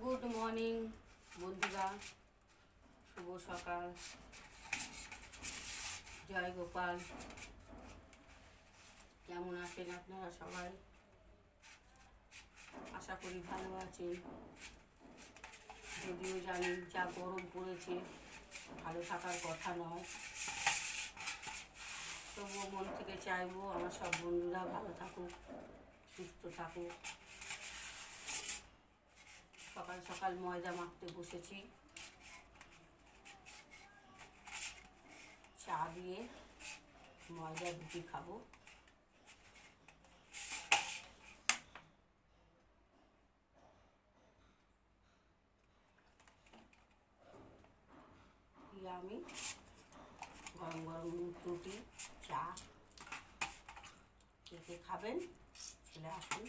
Good morning বন্ধুরা, শুভ সকাল। জয় গোপাল। কেমন আছেন আপনারা সবাই? আশা করি ভালো আছেন। যদিও জানি যা গরম পড়েছে, ভালো থাকার কথা নয়, তবুও মন থেকে চাইবো আমার সব বন্ধুরা ভালো থাকুক, সুস্থ থাকুক। সকাল সকাল ময়দা মাখতে বসেছি, চা দিয়ে ময়দা রুটি খাবো। আমি গরম গরম রুটি চা কে খাবেন চলে আসুন।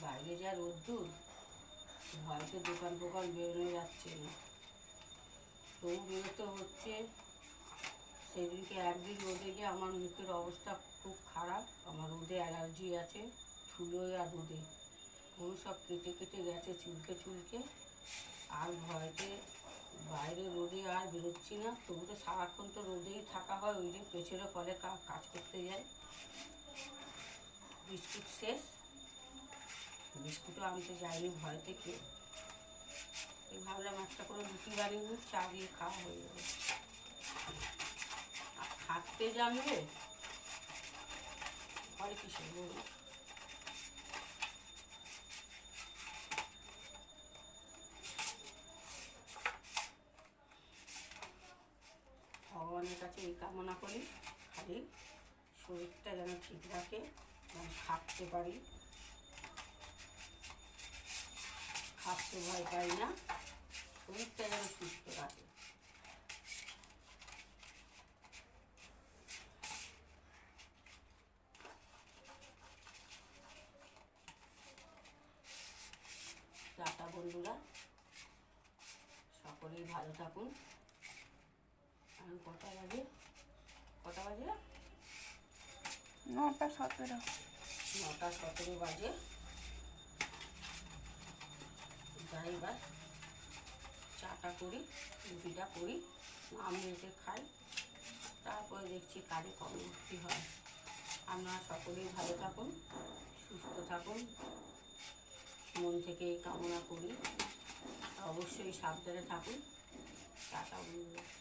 বাইরে যা রোদ্দুর, হয়তো দোকান ফোকান বেরোনো যাচ্ছে না, তবু বেরোতে হচ্ছে। সেদিনকে একদিন রোদে গিয়ে আমার মুখের অবস্থা খুব খারাপ। আমার রোদে অ্যালার্জি আছে, ধুলোয় আর রোদে পুরো সব কেটে কেটে গেছে চুলকে চুলকে। আর ভয়তে বাইরে রোদে আর বেরোচ্ছি না। তবু তো সারাক্ষণ তো রোদেই থাকা হয়, ওই যে পেছনে কলে কাজ করতে যাই। বিস্কুট শেষ, বিস্কুটও আনতে যাইনি ভয় থেকে। ভাবলাম একটা করে রুটি বানিয়ে চা দিয়ে খাওয়া হয়ে যাবে। আর খাটতে জানলে পরে কিসে বলুন। ভগবানের কাছে এই কামনা করি, খালি শরীরটা যেন ঠিক রাখে, যেন খাটতে পারি। খাটতে ভয় পাই না, শরীরটা যেন সুস্থ রাখে। টাটা বন্ধুরা, সকলেই ভালো থাকুন। এখন কটা বাজে? 9:17। 9:17 বাজে। যাই এবার চাটা করি, রুটিটা করি, আমি এতে খাই, তারপরে দেখছি কাজে কবে উঠতে হয়। আপনারা সকলেই ভালো থাকুন, সুস্থ থাকুন, মন থেকে কামনা করি। অবশ্যই সাবধানে থাকুন। টাটা বন্ধুরা।